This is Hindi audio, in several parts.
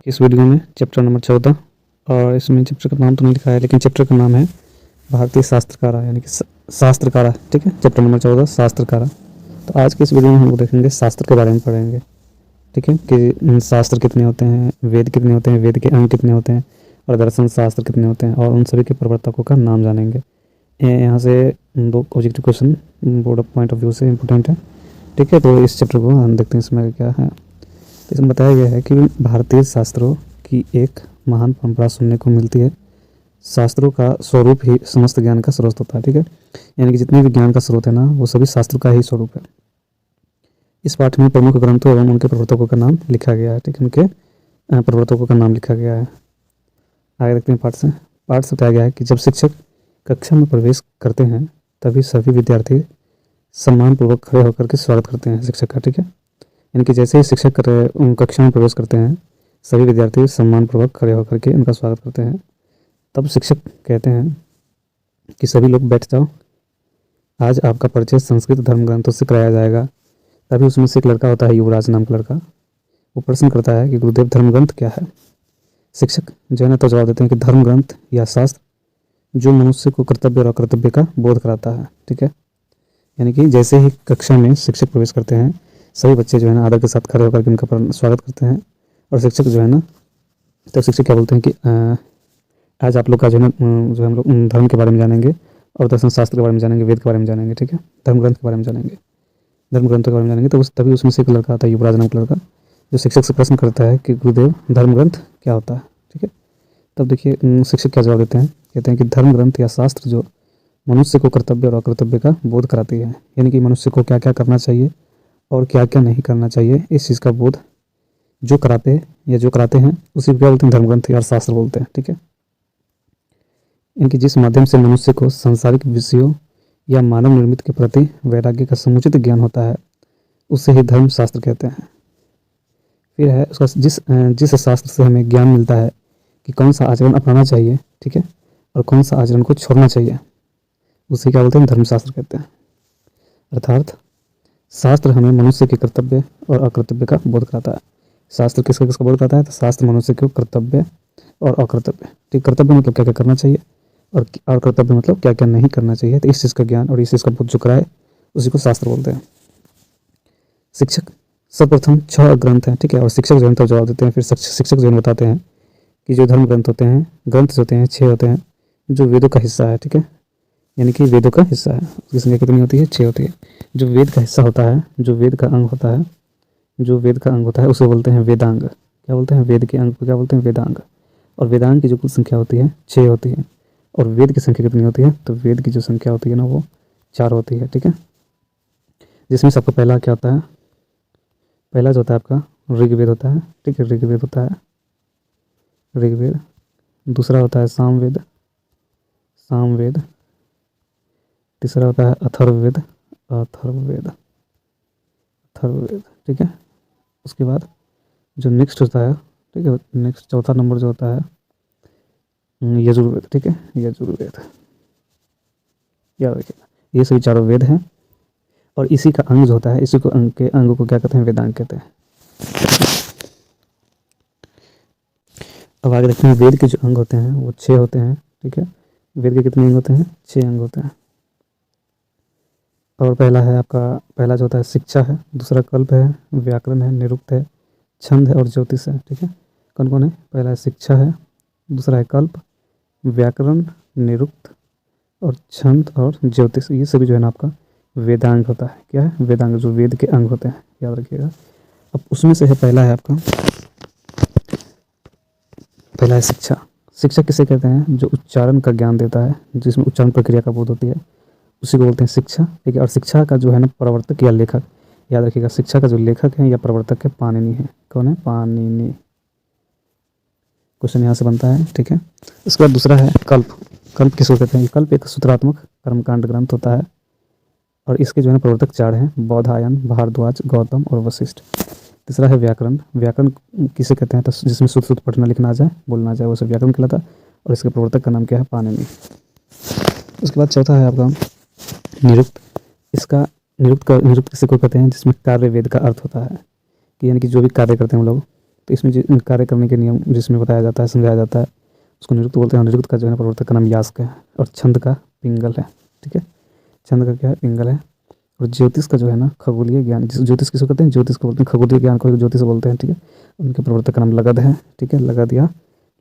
इस वीडियो में चैप्टर नंबर 14 और इसमें चैप्टर का नाम तो नहीं लिखा है, लेकिन चैप्टर का नाम है भारतीय शास्त्रकारा, यानी कि शास्त्रकारा। ठीक है, चैप्टर नंबर 14 शास्त्रकारा। तो आज के इस वीडियो में हम लोग देखेंगे शास्त्र के बारे में पढ़ेंगे। ठीक है, कि शास्त्र कितने होते हैं, वेद कितने होते हैं, वेद के अंग कितने होते हैं, और दर्शन शास्त्र कितने होते हैं, और उन सभी के प्रवर्तकों का नाम जानेंगे। यहाँ से 2 objective question board of point of view से इम्पोर्टेंट है। ठीक है, तो इस चैप्टर को हम देखते हैं इसमें क्या है। तो इसमें बताया गया है कि भारतीय शास्त्रों की एक महान परंपरा सुनने को मिलती है। शास्त्रों का स्वरूप ही समस्त ज्ञान का स्रोत होता है। ठीक है, यानी कि जितने भी ज्ञान का स्रोत है ना, वो सभी शास्त्र का ही स्वरूप है। इस पाठ में प्रमुख ग्रंथों एवं उनके प्रवर्तकों का नाम लिखा गया है। ठीक है, उनके प्रवर्तकों का नाम लिखा गया है। आगे देखते हैं पाठ से बताया गया है कि जब शिक्षक कक्षा में प्रवेश करते हैं तभी सभी विद्यार्थी सम्मानपूर्वक खड़े होकर के स्वागत करते हैं शिक्षक का। ठीक है, यानी कि जैसे ही शिक्षक कक्षा में प्रवेश करते हैं सभी विद्यार्थी सम्मानपूर्वक खड़े होकर के उनका स्वागत करते हैं। तब शिक्षक कहते हैं कि सभी लोग बैठ जाओ, आज आपका परिचय संस्कृत धर्म ग्रंथों से कराया जाएगा। तभी उसमें से एक लड़का होता है, युवराज नाम का लड़का, वो प्रश्न करता है कि गुरुदेव धर्म ग्रंथ क्या है। शिक्षक जो है ना तो जवाब देते हैं कि धर्म ग्रंथ या शास्त्र जो मनुष्य को कर्तव्य और अकर्तव्य का बोध कराता है। ठीक है, यानी कि जैसे ही कक्षा में शिक्षक प्रवेश करते हैं सभी बच्चे जो है ना आदर के साथ खड़े होकर के उनका स्वागत करते हैं। और शिक्षक जो है ना तो शिक्षक क्या बोलते हैं कि आज आप लोग का जो है ना जो हम लोग धर्म के बारे में जानेंगे और दर्शन शास्त्र के बारे में जानेंगे, वेद के बारे में जानेंगे। ठीक है, धर्म ग्रंथ के बारे में जानेंगे, धर्म ग्रंथों के बारे में जानेंगे। तो तभी उसमें से एक लड़का आता है, युवराज नाम का लड़का, जो शिक्षक से प्रश्न करता है कि गुरुदेव धर्म ग्रंथ क्या होता है। ठीक है, तब देखिए शिक्षक क्या जवाब देते हैं, कहते हैं कि धर्म ग्रंथ या शास्त्र जो मनुष्य को कर्तव्य और अकर्तव्य का बोध कराती है, यानी कि मनुष्य को क्या क्या करना चाहिए और क्या क्या नहीं करना चाहिए, इस चीज़ का बोध जो कराते हैं उसी को क्या बोलते हैं, धर्म ग्रंथ या शास्त्र बोलते हैं। ठीक है, इनकी जिस माध्यम से मनुष्य को सांसारिक विषयों या मानव निर्मित के प्रति वैराग्य का समुचित ज्ञान होता है, उसे ही धर्म शास्त्र कहते हैं। फिर है उसका जिस शास्त्र से हमें ज्ञान मिलता है कि कौन सा आचरण अपनाना चाहिए, ठीक है, और कौन सा आचरण को छोड़ना चाहिए, उसे क्या बोलते हैं, धर्मशास्त्र कहते हैं। अर्थात शास्त्र हमें मनुष्य के कर्तव्य और अकर्तव्य का बोध कराता है। शास्त्र किसका किसका बोध कराता है, तो शास्त्र मनुष्य को कर्तव्य और अकर्तव्य, ठीक, कर्तव्य मतलब क्या क्या करना चाहिए और अकर्तव्य मतलब क्या क्या नहीं करना चाहिए, तो इस चीज़ का ज्ञान और इस चीज़ का बोध जो कराए उसी को शास्त्र बोलते हैं। शिक्षक सर्वप्रथम 6 ग्रंथ हैं। ठीक है, और शिक्षक जो है तो जवाब देते हैं। फिर शिक्षक जो है बताते हैं कि जो धर्म ग्रंथ होते हैं, ग्रंथ जो होते हैं 6 होते हैं, जो वेदों का हिस्सा है। ठीक है, यानी कि वेदों का हिस्सा है, उसकी संख्या कितनी होती है, 6 होती है। जो वेद का हिस्सा होता है, जो वेद का अंग होता है, जो वेद का अंग होता है उसे बोलते हैं वेदांग। क्या बोलते हैं, वेद के अंग को क्या बोलते हैं, वेदांग। और वेदांग की जो कुल संख्या होती है 6 होती है। और वेद की संख्या कितनी होती है, तो वेद की जो संख्या होती है ना वो 4 होती है। ठीक है, जिसमें सबका पहला क्या होता है, पहला जो होता है आपका ऋग्वेद होता है। ठीक है, ऋग्वेद होता है, ऋग्वेद। दूसरा होता है सामवेद, सामवेद। तीसरा होता है अथर्ववेद, अथर्ववेद, अथर्ववेद। ठीक है, उसके बाद जो नेक्स्ट होता है, ठीक है, नेक्स्ट चौथा नंबर जो होता है यजुर्वेद। ठीक है, यजुर्वेद, याद रखिएगा। ये सभी चारों वेद हैं और इसी का अंग जो होता है, इसी को अंग को क्या कहते हैं, वेदांग कहते हैं। अब आगे देखते हैं वेद के जो अंग होते हैं वो 6 होते हैं। ठीक है, वेद के कितने अंग होते हैं, 6 अंग होते हैं। और पहला है आपका, पहला जो होता है शिक्षा है, दूसरा कल्प है, व्याकरण है, निरुक्त है, छंद है और ज्योतिष है। ठीक है, कौन कौन है, पहला है शिक्षा है, दूसरा है कल्प, व्याकरण, निरुक्त और छंद और ज्योतिष। ये सभी जो है ना आपका वेदांग होता है। क्या है, वेदांग, जो वेद के अंग होते हैं, याद रखिएगा। अब उसमें से है पहला है आपका, पहला है शिक्षा। शिक्षा किसे कहते हैं, जो उच्चारण का ज्ञान देता है, जिसमें उच्चारण प्रक्रिया का बोध होती है, उसी को बोलते हैं शिक्षा। ठीक है, और शिक्षा का जो है ना प्रवर्तक या लेखक, याद रखिएगा, शिक्षा का जो लेखक है या प्रवर्तक है पाणिनि है। कौन है, पाणिनि। क्वेश्चन यहाँ से बनता है। ठीक है, उसके बाद दूसरा है कल्प। कल्प किसको कहते हैं, कल्प एक सूत्रात्मक कर्मकांड ग्रंथ होता है और इसके जो है ना प्रवर्तक 4 हैं, बौधायन, भारद्वाज, गौतम और वशिष्ठ। तीसरा है व्याकरण। व्याकरण किसे कहते हैं, तो जिसमें शुद्ध शुद्ध पढ़ना लिखना आ जाए, बोलना आ जाए, वो सब व्याकरण कहलाता है। और इसके प्रवर्तक का नाम क्या है, पाणिनि। उसके बाद चौथा है आपका निरुक्त। इसका निरुक्त किसी को कहते हैं, जिसमें कार्य वेद का अर्थ होता है, कि यानी कि जो भी कार्य करते हैं हम लोग, तो इसमें कार्य करने के नियम जिसमें बताया जाता है, समझाया जाता है, उसको निरुक्त बोलते हैं। निरुक्त का जो है ना प्रवर्तक का नाम यास्क है, और छंद का पिंगल है। ठीक है, छंद का क्या है, पिंगल है। और ज्योतिष का जो है ना खगोलीय ज्ञान, जिस ज्योतिष किसको कहते हैं, ज्योतिष को बोलते हैं, खगोलीय ज्ञान को ज्योतिष बोलते हैं। ठीक है, उनके प्रवर्तक का नाम लगध है। ठीक है, लगध या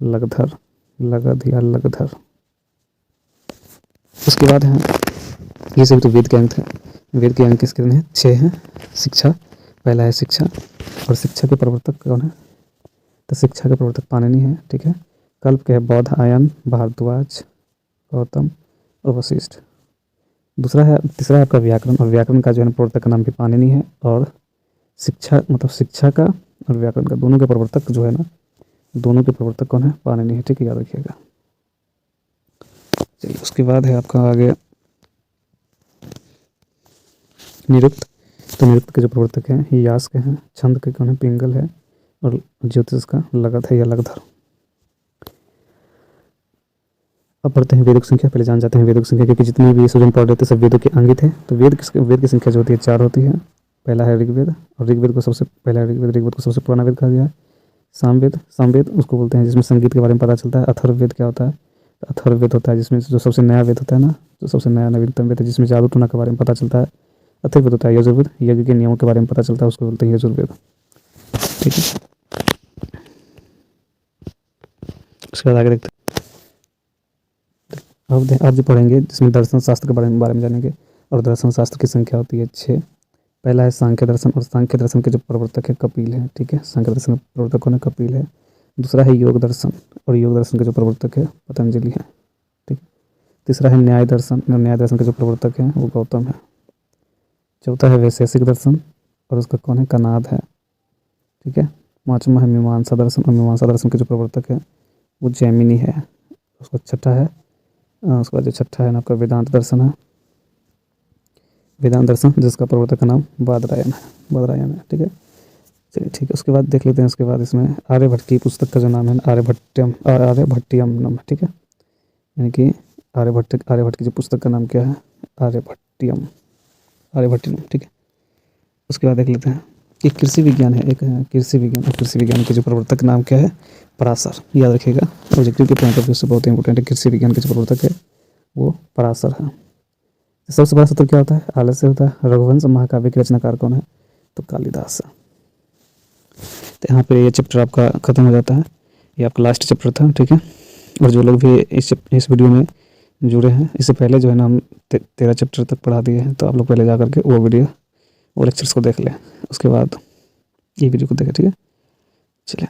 लगधर, लगध या लगधर। उसके बाद है, ये सभी तो वेद के अंक थे। वेद के अंक किसके हैं, 6 हैं। शिक्षा, पहला है शिक्षा, और शिक्षा के प्रवर्तक कौन है, तो शिक्षा के प्रवर्तक पाणिनि है। ठीक है, कल्प के है बौद्ध, आयन, भारद्वाज, गौतम और वशिष्ठ। तीसरा है आपका व्याकरण, और व्याकरण का जो है प्रवर्तक का नाम भी पाणिनि है। और शिक्षा मतलब शिक्षा का और व्याकरण का दोनों के प्रवर्तक जो है ना, दोनों के प्रवर्तक कौन है, पाणिनि है। ठीक है, याद रखिएगा। चलिए, उसके बाद है आपका आगे निरुक्त। तो निरुक्त के जो प्रवर्तक हैं ये यास्क हैं, छंद के कौन है, पिंगल है, और ज्योतिष का लगध है या लगधर। अब पढ़ते हैं वेदों की संख्या। पहले जान जाते हैं वेदों की संख्या, क्योंकि जितने भी स्टूडेंट पढ़ रहे थे सब वेदों के अंगित है। तो वेद की संख्या जो होती है 4 होती है। पहला है ऋग्वेद, और ऋग्वेद को सबसे पुराना वेद कहा गया है। सामवेद उसको बोलते हैं जिसमें संगीत के बारे में पता चलता है। अथर्ववेद क्या होता है, तो अथर्ववेद होता है जिसमें जो सबसे नया वेद होता है ना, जो सबसे नया नवीनतम वेद है, जिसमें जादू टोना के बारे में पता चलता है। अथर्ववेद होता है यजुर्वेद, यज्ञ के नियमों के बारे में पता चलता है, उसको बोलते हैं यजुर्वेद। ठीक है, उसके बाद आगे देखते हैं। अब जो पढ़ेंगे जिसमें दर्शन शास्त्र के बारे में जानेंगे। और दर्शन शास्त्र की संख्या होती है 6। पहला है सांख्य दर्शन, और सांख्य दर्शन के जो प्रवर्तक है कपिल है। ठीक है, सांख्य दर्शन का प्रवर्तक कौन है, कपिल है। दूसरा है योग दर्शन, और योग दर्शन के जो प्रवर्तक है पतंजलि है। ठीक, तीसरा है न्याय दर्शन, और न्याय दर्शन के जो प्रवर्तक है वो गौतम है। चौथा है वैशेषिक दर्शन, और उसका कौन है, कनाद है। ठीक है, पाँचवा है मीमांसा दर्शन, और मीमांसा दर्शन के जो प्रवर्तक है वो जैमिनी है। उसका छठा है उसका जो छठा है ना आपका वेदांत दर्शन है। वेदांत दर्शन जिसका प्रवर्तक का नाम बादरायण है। ठीक है, चलिए ठीक है। उसके बाद देख लेते हैं, उसके बाद इसमें आर्यभट्ट की पुस्तक का जो नाम है आर्यभट्टियम। ठीक है, यानी कि आर्यभट्ट की जो पुस्तक का नाम क्या है, आर्यभट्टियम। ठीक है, उसके बाद देख लेते हैं कि कृषि विज्ञान है, एक है कृषि विज्ञान, और कृषि विज्ञान के जो प्रवर्तक नाम क्या है, पराशर। याद रखिएगा, ऑब्जेक्टिव के पॉइंट ऑफ व्यू से बहुत इंपॉर्टेंट है। कृषि विज्ञान के जो प्रवर्तक है वो पराशर है। सबसे बड़ा शत्रु क्या होता है, आलस्य होता है। रघुवंश महाकाव्य के रचनाकार कौन है, तो कालिदास है। तो यहाँ पे ये चैप्टर आपका खत्म हो जाता है, ये आपका लास्ट चैप्टर था। ठीक है, और जो लोग भी इस वीडियो में जुड़े हैं, इससे पहले जो है ना हम 13 चैप्टर तक पढ़ा दिए हैं, तो आप लोग पहले जा करके वो लेक्चर्स को देख लें, उसके बाद ये वीडियो को देखें। ठीक है, चलिए।